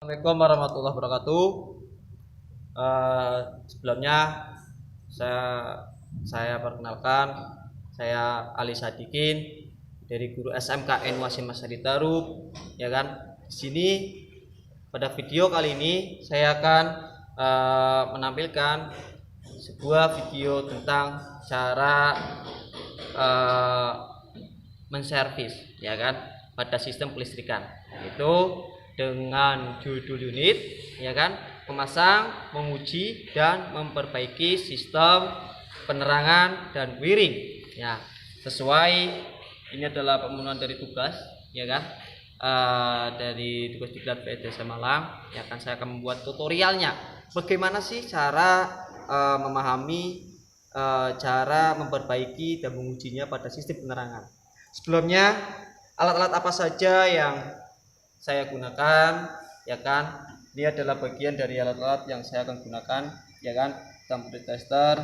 Assalamualaikum warahmatullahi wabarakatuh. Sebelumnya saya saya perkenalkan, saya Ali Sadikin dari guru SMKN Wasim Masari Tarub, ya kan. Di sini pada video kali ini saya akan menampilkan sebuah video tentang cara uh, menservis, ya kan, pada sistem kelistrikan, itu dengan judul unit, ya kan, memasang, menguji dan memperbaiki sistem penerangan dan wiring, ya, sesuai ini adalah pemenuhan dari tugas, ya kan, dari tugas diklat PSDS Malang, ya kan. Saya akan membuat tutorialnya bagaimana sih cara memahami cara memperbaiki dan mengujinya pada sistem penerangan. Sebelumnya, alat-alat apa saja yang saya gunakan, ya kan? Ini adalah bagian dari alat-alat yang saya akan gunakan, ya kan? Temperature tester,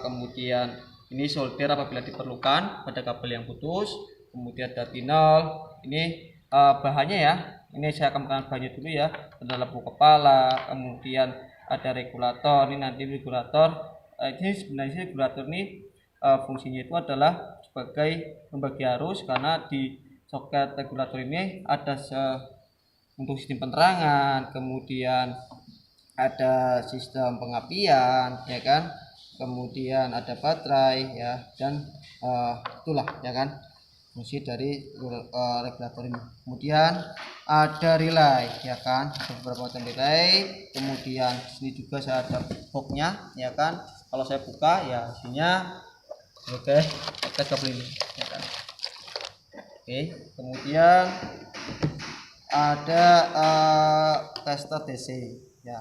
kemudian ini solder apabila diperlukan pada kabel yang putus, kemudian ada tinol. Ini bahannya ya. Ini saya akan menggunakan bahannya dulu ya. Ada lampu kepala, kemudian ada regulator. Ini nanti regulator. Ini sebenarnya regulator ini fungsinya itu adalah sebagai pembagi arus, karena di soket regulator ini ada untuk sistem penerangan, kemudian ada sistem pengapian, ya kan, kemudian ada baterai, ya, dan itulah, ya kan, fungsi dari regulator ini. Kemudian ada relay, ya kan, beberapa macam relay. Kemudian di sini juga saya ada boxnya, ya kan. Kalau saya buka ya isinya oke, kabel ini, ya kan. Oke, kemudian ada tester DC, ya,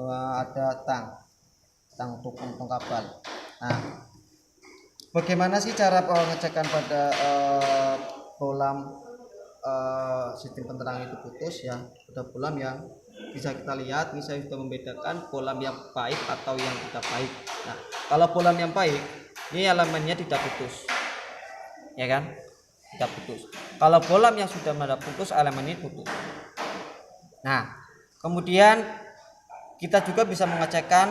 ada tang untuk kabel. Nah, bagaimana sih cara pengecekan pada bolam sistem penerangan itu putus, ya? Ada bolam yang bisa kita lihat, ini saya sudah membedakan bolam yang baik atau yang tidak baik. Nah, kalau bolam yang baik, ini elemennya tidak putus, ya kan, tidak putus. Kalau bolam yang sudah mendapat putus, elemen ini putus. Nah, kemudian kita juga bisa mengecekkan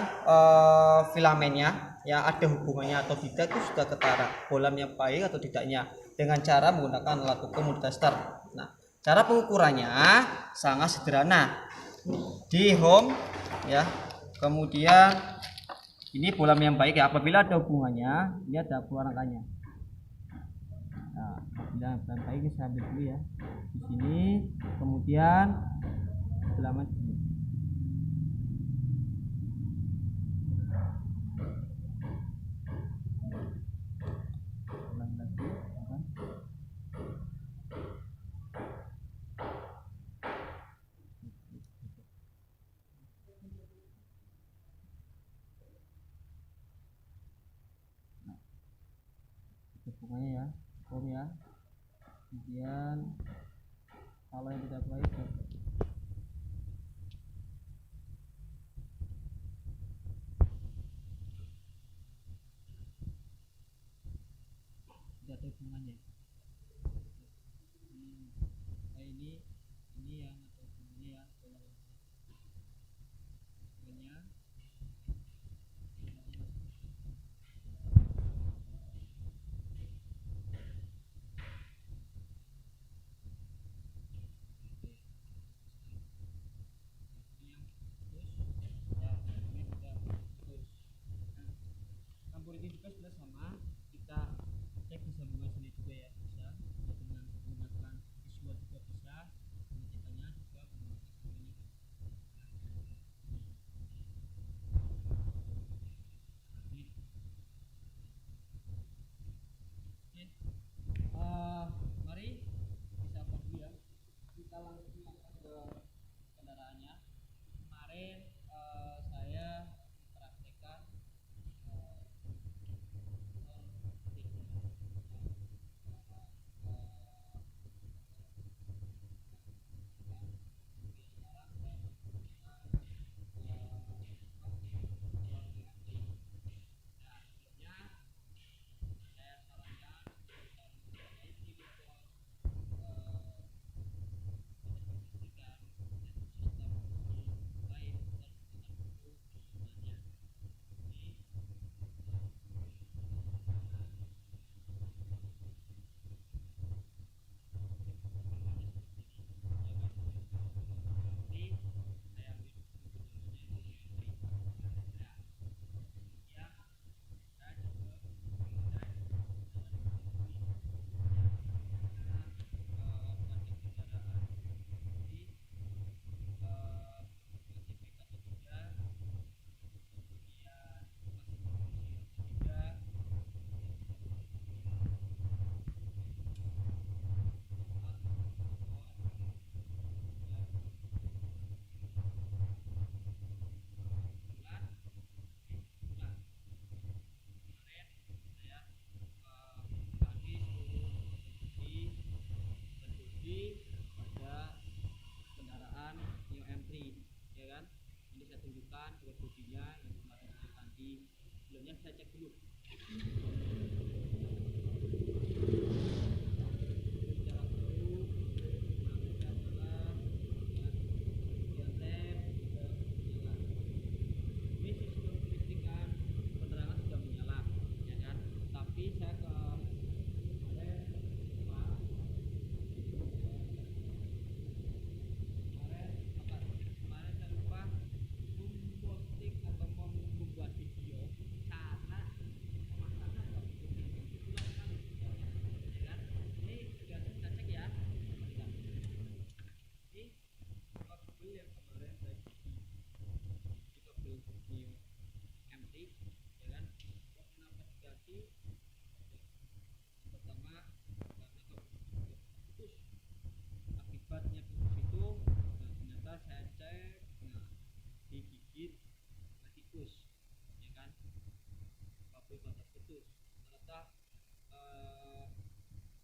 filamennya, ya, ada hubungannya atau tidak, itu sudah ketara bolam yang baik atau tidaknya dengan cara menggunakan alat ukur multitester. Nah, cara pengukurannya sangat sederhana. Di home, ya, kemudian ini bolam yang baik, ya, apabila ada hubungannya, ini ada buah rangkanya. Nah, dan baik saya ambil dulu ya di sini, kemudian selama sini. Hubungannya ya, ya. Kemudian kalau yang tidak baik tidak ada hubungannya. Ini yang ada hubungannya, ya, hubungannya. Campur ini juga sudah sama, kita cek di sambungan sini juga, ya, bisa dengan menggunakan visual juga bisa, pengecekannya juga menggunakan ini. Oke, mari bisa dulu ya, kita langsung ke kendaraannya. Kemarin saya praktekkan tunjukkan dengan bodinya yang kemarin saya ganti. Sebelumnya saya cek dulu.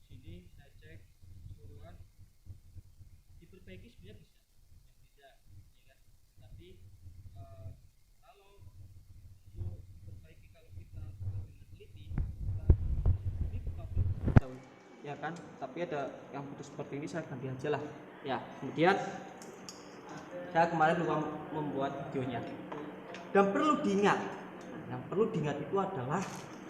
Sini saya cek keseluruhan diperbaiki sebenarnya bisa ya kan, tapi kalau untuk diperbaiki kalau kita teliti ini kabel jauh ya kan, tapi ada yang putus seperti ini saya ganti aja lah ya. Kemudian saya kemarin lupa membuat videonya, dan yang perlu diingat itu adalah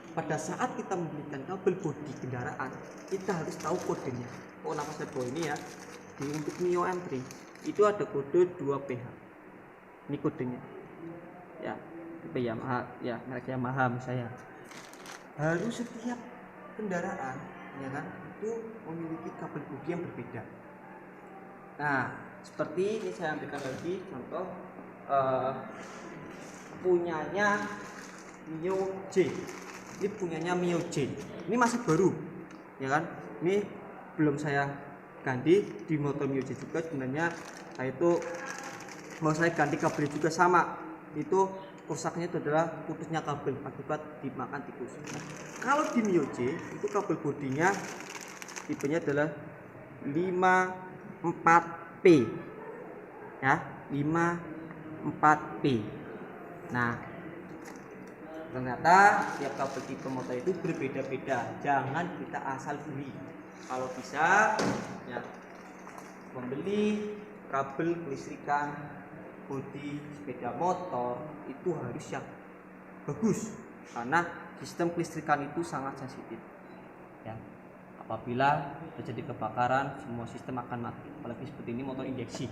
pada saat kita membelikan kabel bodi kendaraan, kita harus tahu kodenya. Oh, nama saya bawa ini ya. Untuk Mio M3 itu ada kode 2PH. Ini kodenya. Ya, tipe Yamaha, ya merek Yamaha misalnya. Harus setiap kendaraan, ya kan, itu memiliki kabel bodi yang berbeda. Nah, seperti ini saya ambilkan lagi contoh punyanya Mio J. Ini punyanya Mio J. Ini masih baru, ya kan? Ini belum saya ganti di motor Mio J juga. Sebenarnya saya itu mau saya ganti kabel juga sama. Itu rusaknya itu adalah putusnya kabel akibat dimakan tikus. Nah, kalau di Mio J itu kabel bodinya tipenya adalah 54P, ya 54P. Nah, ternyata tiap kabel tipe motor itu berbeda-beda. Jangan kita asal beli. Kalau bisa ya membeli kabel kelistrikan bodi sepeda motor itu harus yang bagus, karena sistem kelistrikan itu sangat sensitif ya. Apabila terjadi kebakaran, semua sistem akan mati. Apalagi seperti ini motor injeksi,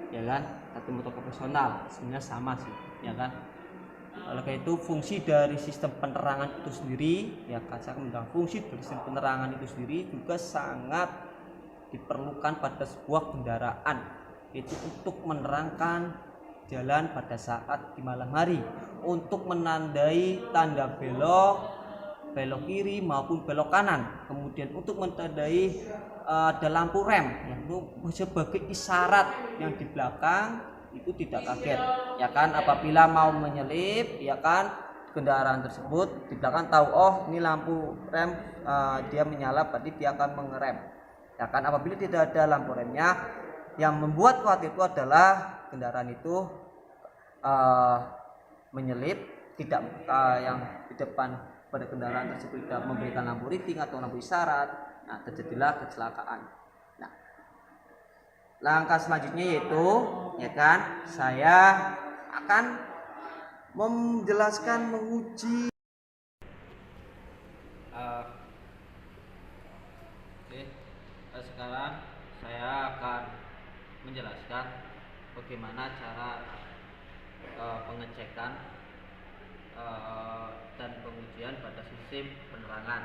ya kan, atau motor profesional sebenarnya sama sih, ya kan. Oleh karena itu fungsi dari sistem penerangan itu sendiri, ya kaca mendalam, fungsi dari sistem penerangan itu sendiri juga sangat diperlukan pada sebuah kendaraan, itu untuk menerangkan jalan pada saat di malam hari, untuk menandai tanda belok kiri maupun belok kanan, kemudian untuk menandai ada lampu rem yang sebagai isyarat yang di belakang itu tidak kaget, ya kan, apabila mau menyelip, ya kan, kendaraan tersebut di belakang tahu, oh ini lampu rem dia menyala, berarti dia akan mengerem, ya kan. Apabila tidak ada lampu remnya, yang membuat khawatir itu adalah kendaraan itu menyelip, tidak yang di depan pada kendaraan tersebut tidak memberikan lampu riting atau lampu isyarat. Nah, terjadilah kecelakaan. Nah, langkah selanjutnya yaitu, ya kan, saya akan menjelaskan, menguji. Sekarang saya akan menjelaskan bagaimana cara pengecekan dan pengujian pada sistem penerangan.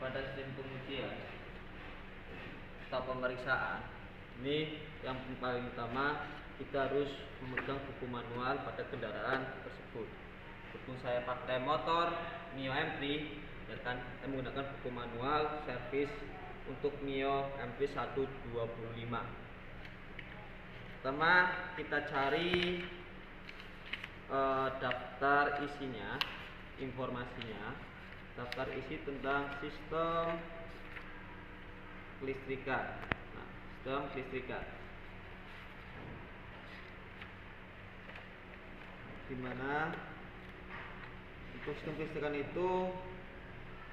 Pada sistem pengujian atau pemeriksaan ini, yang paling utama kita harus memegang buku manual pada kendaraan tersebut. Berhubung saya pakai motor Mio M3, ya kan, saya menggunakan buku manual servis untuk Mio M3 125. Pertama kita cari daftar isinya, informasinya, daftar isi tentang sistem kelistrikan. Nah, sistem kelistrikan. dimana untuk sistem kelistrikan itu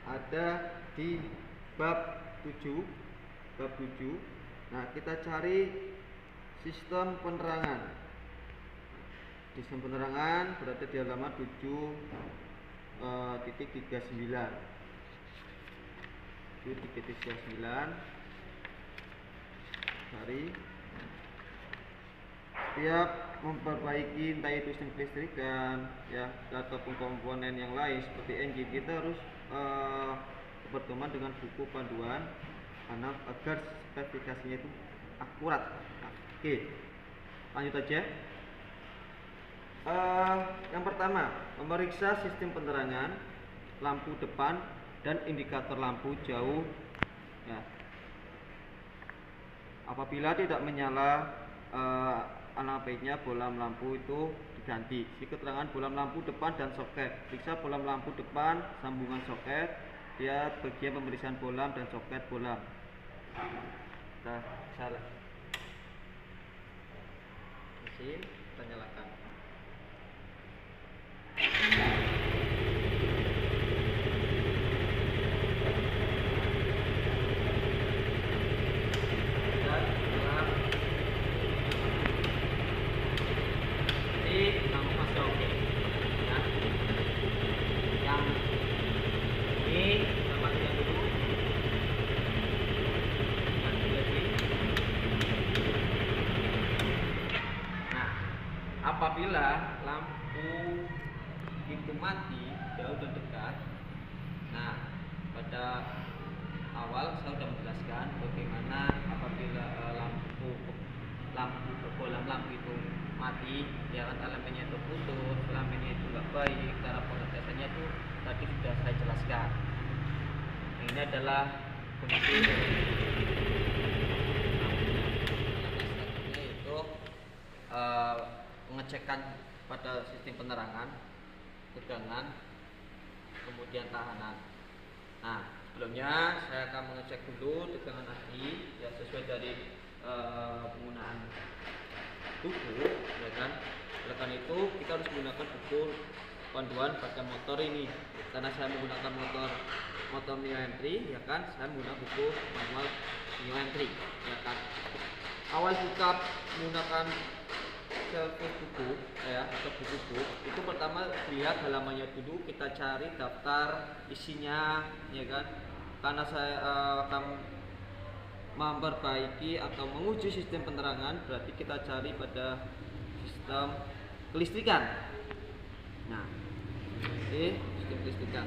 ada di bab 7. Nah, kita cari sistem penerangan. Sistem penerangan berada di halaman 7.39. 7.39. Cari. Setiap memperbaiki entah itu sistem kelistrikan ya ataupun komponen yang lain seperti engine, kita harus berteman dengan buku panduan agar spesifikasinya itu akurat. Oke, lanjut aja. Yang pertama, memeriksa sistem penerangan lampu depan dan indikator lampu jauh ya. Apabila tidak menyala lampunya, bohlam lampu itu diganti. Isi keterangan bohlam lampu depan dan soket. Periksa bohlam lampu depan, sambungan soket. Lihat bagian pemeriksaan bohlam dan soket bohlam. Nah, salah. Mesin kita nyalakan. Apabila lampu itu mati jauh dan dekat, nah pada awal saya sudah menjelaskan bagaimana apabila bohlam lampu itu mati, ya kan, elemennya itu putus, elemennya itu nggak baik, cara pengetesannya itu tadi sudah saya jelaskan. Ini adalah fungsi yaitu pengecekan pada sistem penerangan, tegangan, kemudian tahanan. Nah, sebelumnya saya akan mengecek dulu tegangan aki ya sesuai dari penggunaan buku, ya kan. Oleh karena itu kita harus menggunakan buku panduan pada motor ini. Karena saya menggunakan motor Mio Entry, ya kan, saya menggunakan buku manual Mio Entry, ya kan. Awal buka menggunakan servis buku ya atau buku itu pertama lihat halamannya dulu, kita cari daftar isinya, ya kan. Karena saya akan memperbaiki atau menguji sistem penerangan, berarti kita cari pada sistem kelistrikan. Nah, ini sistem kelistrikan.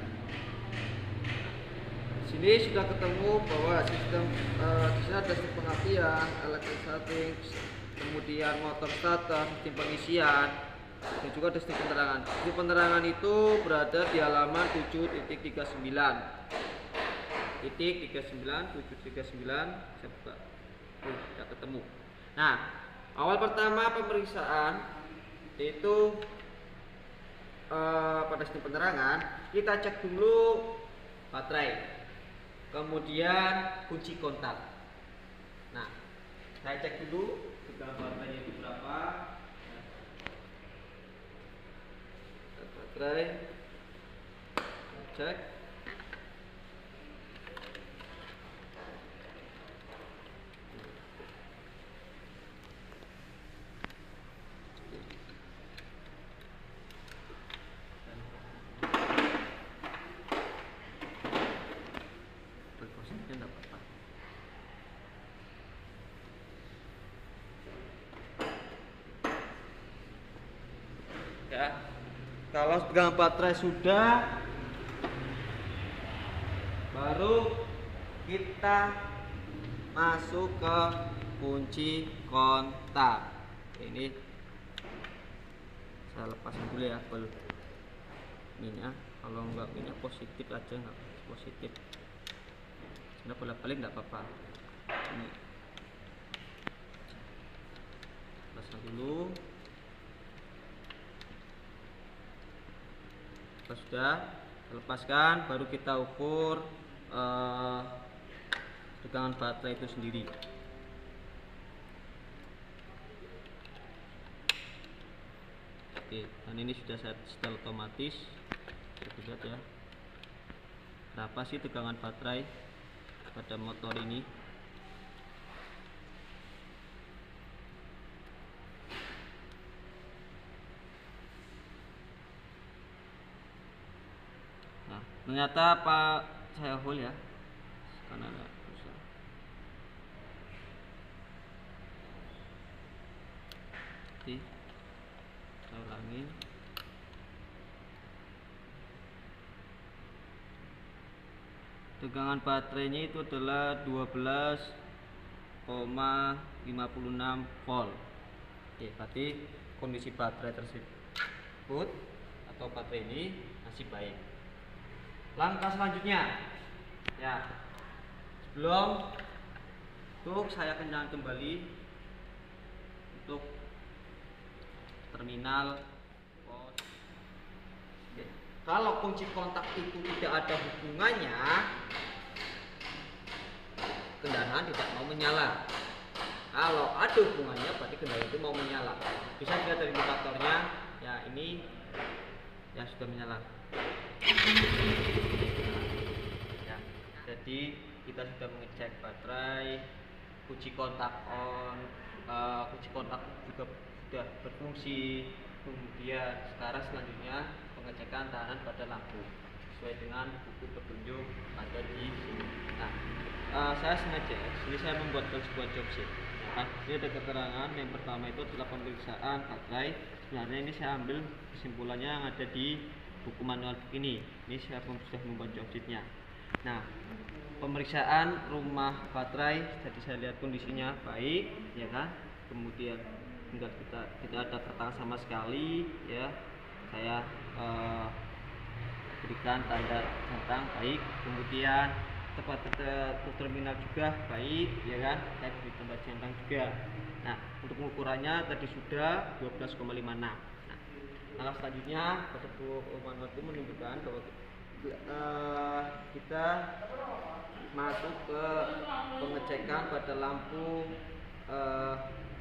Sini sudah ketemu bahwa sistem di sini ada sistem pengapian, electric setting, kemudian motor starter, sistem pengisian, dan juga ada sistem penerangan. Sistem penerangan itu berada di halaman 7.39. 7.39, saya buka. Sudah ketemu. Nah, awal pertama pemeriksaan itu pada sistem penerangan kita cek dulu baterai, kemudian kunci kontak. Nah, saya cek dulu tegangan baterainya itu berapa. Baterai cek. Ya, kalau tegangan baterai sudah, baru kita masuk ke kunci kontak. Ini saya lepaskan dulu ya, kalau minyak, kalau enggak minyak positif aja, nggak positif, sebenarnya bolak-balik nggak apa-apa. Ini lepaskan dulu. Sudah lepaskan, baru kita ukur tegangan baterai itu sendiri. Oke, dan ini sudah saya setel otomatis. Kita lihat ya, berapa sih tegangan baterai pada motor ini. Nah, ternyata Pak, saya hold ya karena ada susah. Oke, saya ulangi. Tegangan baterainya itu adalah 12,56 volt. Oke, berarti kondisi baterai tersebut atau baterai ini masih baik. Langkah selanjutnya ya, sebelum itu saya akan nyalakan kembali untuk terminal pos. Oke. Kalau kunci kontak itu tidak ada hubungannya, kendaraan tidak mau menyala. Kalau ada hubungannya, berarti kendaraan itu mau menyala. Bisa dilihat dari indikatornya, ya ini yang sudah menyala. Ya, jadi kita sudah mengecek baterai, kunci kontak on, kunci kontak juga sudah berfungsi. Kemudian sekarang selanjutnya pengecekan tahanan pada lampu sesuai dengan buku petunjuk ada di sini. Nah, saya sengaja ini saya membuatkan sebuah job sheet. Nah, ini ada keterangan yang pertama itu adalah pemeriksaan baterai. Sebenarnya ini saya ambil kesimpulannya yang ada di buku manual begini. Ini saya sudah membuat job sheetnya. Nah, pemeriksaan rumah baterai tadi saya lihat kondisinya baik, ya kan? Kemudian enggak tidak ada tertangan sama sekali, ya. Saya berikan tanda centang baik. Kemudian tempat terminal juga baik, ya kan? Saya beri tanda centang juga. Nah, untuk ukurannya tadi sudah 12,56. Nah, langkah selanjutnya pada buku manual itu menunjukkan bahwa kita masuk ke pengecekan pada lampu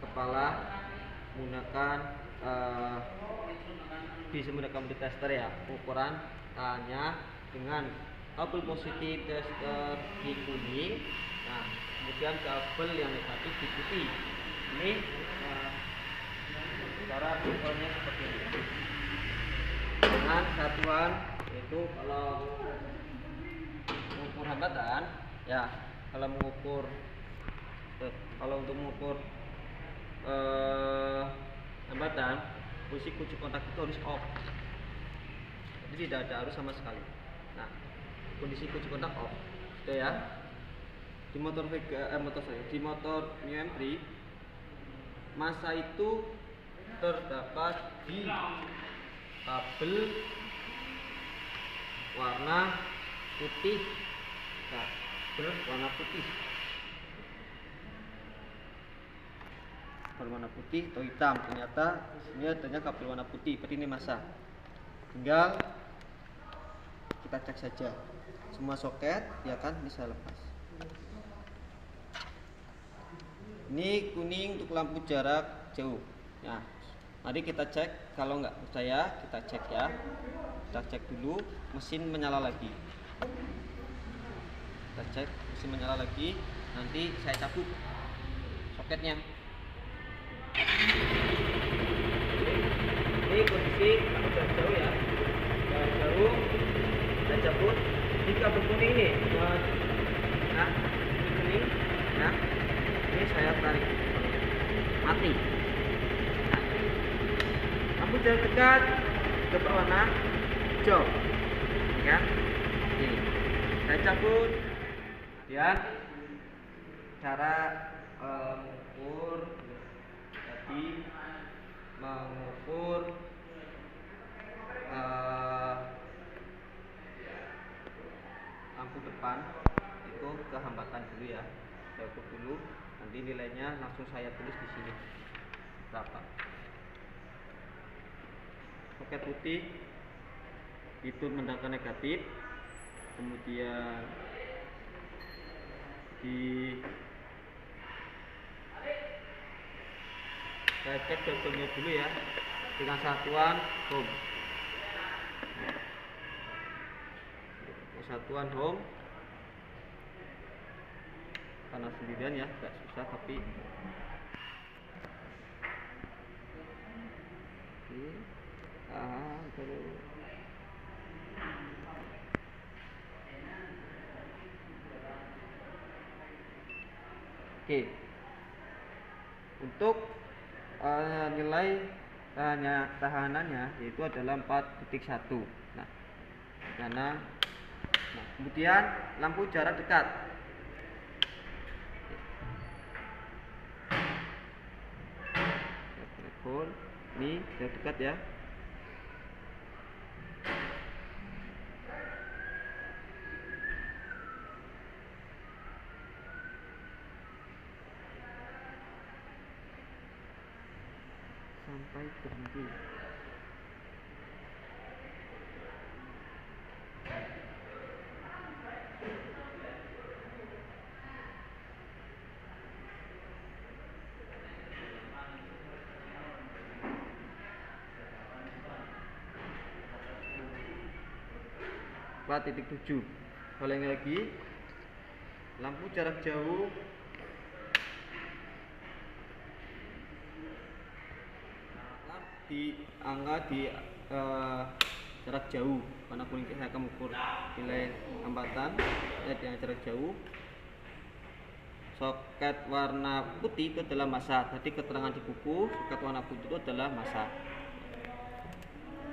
kepala menggunakan bisa menggunakan multitester ya. Ukuran hanya dengan kabel positif tester di kuning. Nah, kemudian kabel yang negatif di putih. Ini cara ukurannya seperti ini. Dengan satuan yaitu kalau mengukur hambatan ya, kalau mengukur kalau untuk mengukur hambatan, posisi kunci kontak itu harus off, jadi tidak ada arus sama sekali. Nah, kondisi kunci kontak off sudah ya. Di motor di motor New M3 masa itu terdapat di kabel warna putih. Nah, warna putih, warna putih atau hitam. Ternyata ini adanya kabel warna putih, berarti ini masa. Tinggal kita cek saja semua soket, ya kan, bisa lepas. Ini kuning untuk lampu jarak jauh. Nah, mari kita cek. Kalau nggak percaya, kita cek ya. Kita cek dulu mesin menyala lagi. Kita cek mesin menyala lagi. Nanti saya cabut soketnya. Ini kondisi jarak jauh ya. Jarak jauh saya cabut. Di kabel kuning ini. Nah, ini kuning. Nah, ini saya tarik. Mati. Lampu jarak dekat ke berwarna hijau, ya. Ini saya cabut. Kemudian cara mengukur tadi, mengukur lampu depan itu kehambatan dulu ya. Saya ukur dulu, nanti nilainya langsung saya tulis di sini berapa. Soket putih itu mendatangkan negatif, kemudian saya cek double-nya dulu ya. dengan satuan ohm. Satuan ohm karena sendirian ya, agak susah tapi terus. Oke, untuk nilai tahanannya yaitu adalah 4,1. Nah, kemudian lampu jarak dekat. Ini jarak dekat ya. Sampai berhenti. (4.7). Ulangi lagi. Lampu jarak jauh di angka di jarak jauh, karena kuning saya akan mengukur nilai hambatan dengan jarak jauh. Soket warna putih itu adalah massa. Tadi keterangan di buku soket warna putih itu adalah massa.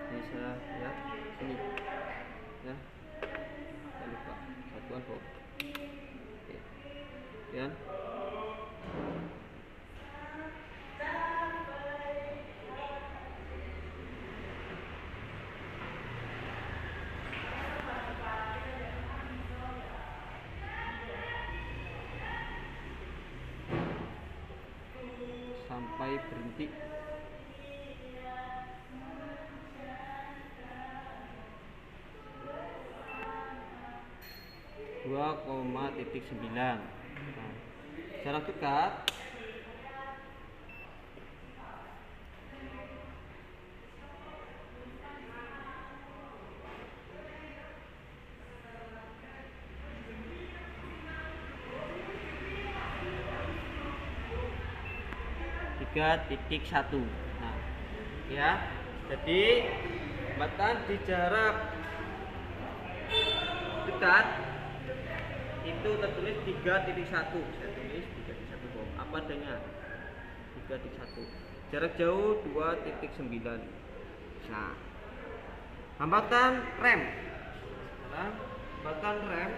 Ini saya lihat sini ya, saya lupa satuan ohm. Ya, sampai berhenti. (2,9). Nah, jarak dekat (3.1). Nah, ya, jadi hambatan di jarak dekat itu tertulis 3.1. Saya tulis 3.1 ohm. Apa adanya? 3.1. Jarak jauh 2.9. Nah, hambatan rem. Sekarang hambatan rem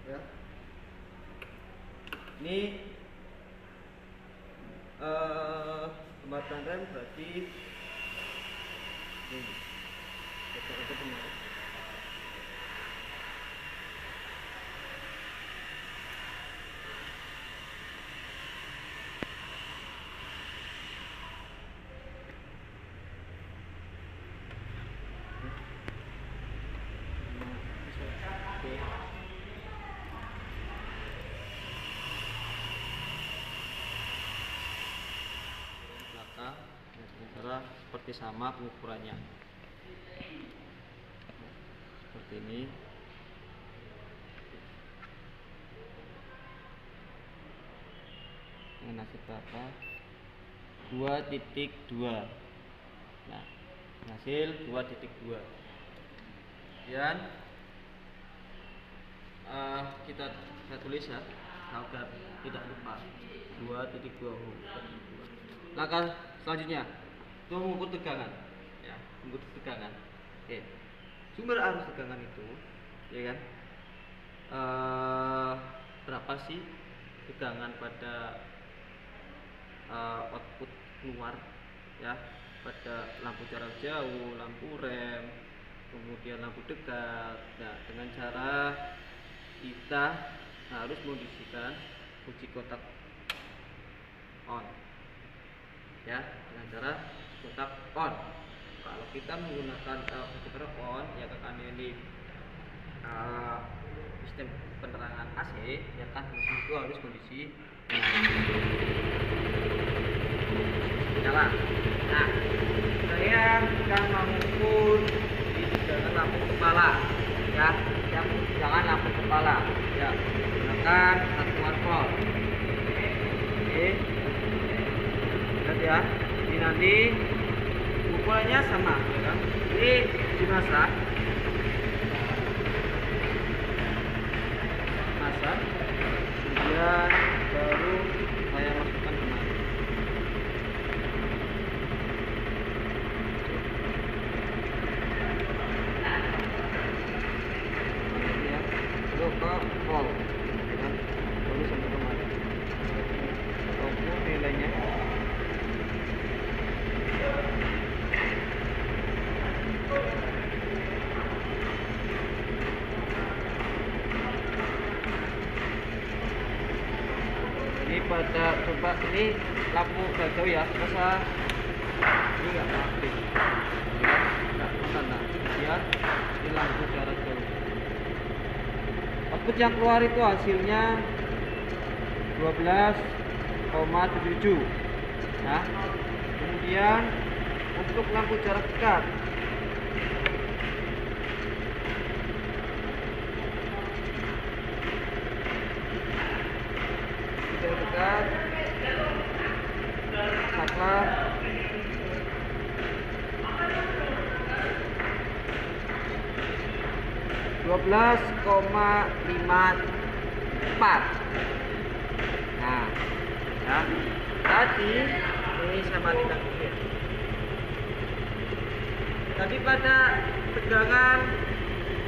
ya. Ini hambatan rem berarti ini. Cara seperti sama pengukurannya seperti ini. Dengan hasil berapa? 2.2. Nah, hasil 2.2. Kemudian saya tulis ya agar tidak lupa 2.2 ohm. Langkah selanjutnya itu mengukur tegangan ya, mengukur tegangan. Oke, sumber arus tegangan itu ya kan, berapa sih tegangan pada output keluar ya, pada lampu jarak jauh, lampu rem, kemudian lampu dekat. Nah, dengan cara kita harus mengisikan kunci kotak on ya, dengan cara kotak on. Kalau kita menggunakan kunci kotak on ya kan, ini sistem penerangan AC ya kan, mesin itu harus kondisi nyala. Nah, saya akan mengukur di tegangan lampu kepala, ya, yang tegangan lampu kepala, ya, gunakan satuan volt. Oke, lihat ya, ini nanti ukurannya sama, ya kan? Ini dimasak, kemudian baru saya masukkan kemari. Ya, lalu ke volt, ya kan? Baru sampai kemari. Ukur nilainya. Ini pada coba ini lampu jauh ya, rasa ini nggak aktif, ya, nggak pesan. Nah, kemudian ini lampu jarak jauh. Output yang keluar itu hasilnya 12,77. Nah, kemudian untuk lampu jarak dekat maka 12,54. Nah, ya, tadi ini saya matikan dulu ya. Tadi pada tegangan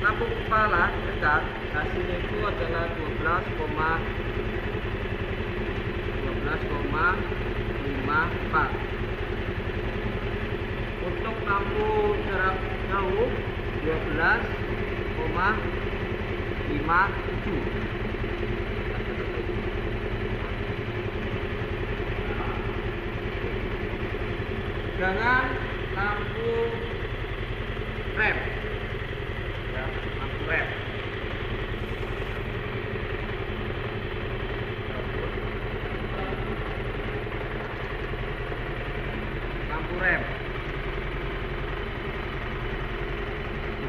lampu kepala dekat hasilnya itu adalah 12,54. Untuk lampu jarak jauh 12,57. Tegangan lampu rem, ya, lampu rem. Lampu rem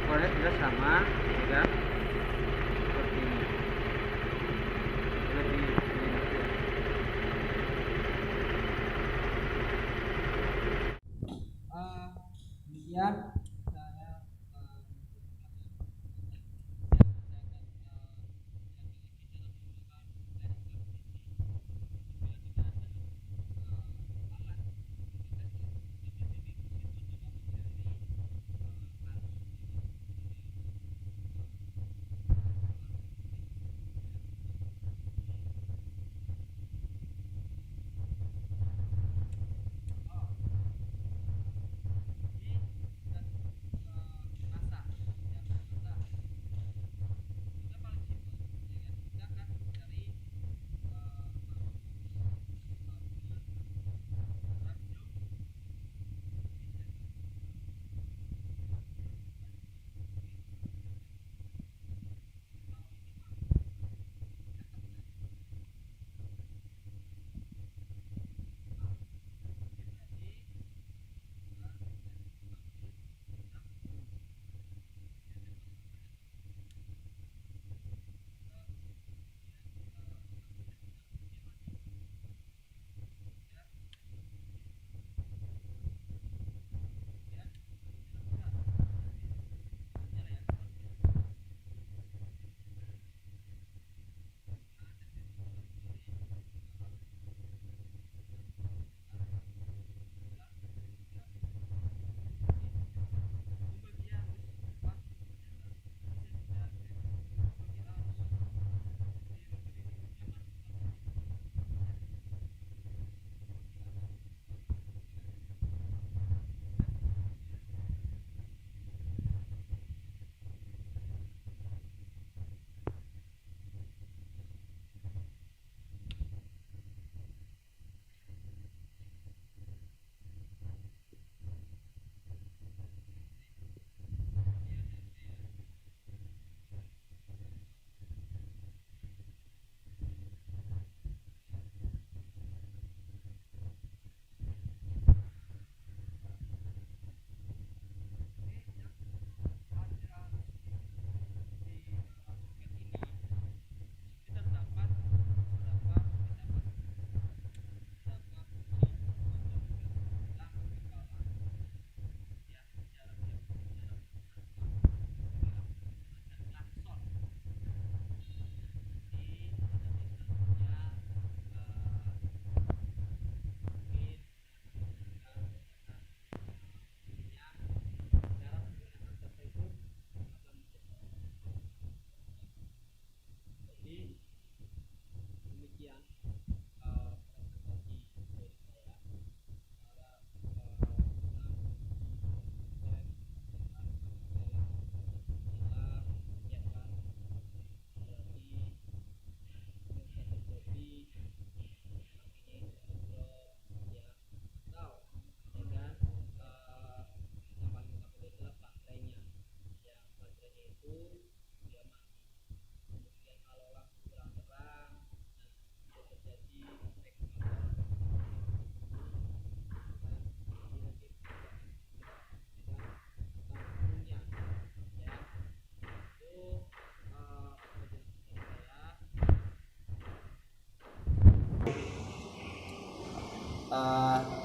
ukurannya sudah sama, ya kan? Seperti ini. Lebih kemudian saya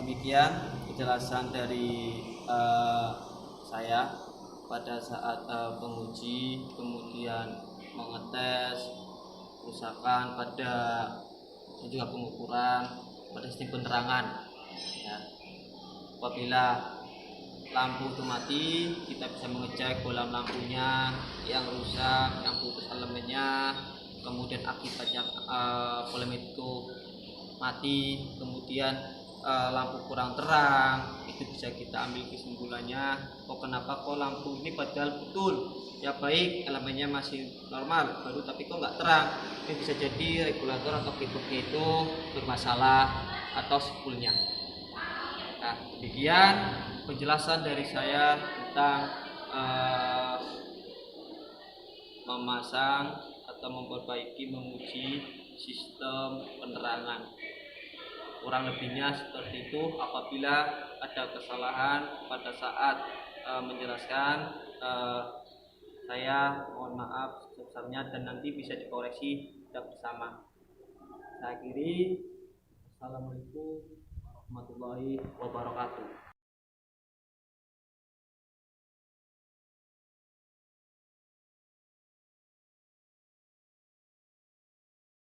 Demikian penjelasan dari saya pada saat penguji, kemudian mengetes kerusakan pada dan juga pengukuran pada sistem penerangan. Ya. Apabila lampu itu mati, kita bisa mengecek bola lampunya yang rusak, yang putus elemennya, kemudian akibatnya polemik itu mati, kemudian lampu kurang terang, itu bisa kita ambil kesimpulannya, kenapa kok lampu ini padahal betul ya baik elemennya masih normal baru tapi kok nggak terang. Ini bisa jadi regulator atau breakernya itu bermasalah atau spoolnya. Nah, demikian penjelasan dari saya tentang memasang atau memperbaiki, menguji sistem penerangan. Kurang lebihnya seperti itu. Apabila ada kesalahan pada saat menjelaskan, saya mohon maaf sebesarnya dan nanti bisa dikoreksi kita bersama. Saya akhiri. Assalamualaikum warahmatullahi wabarakatuh.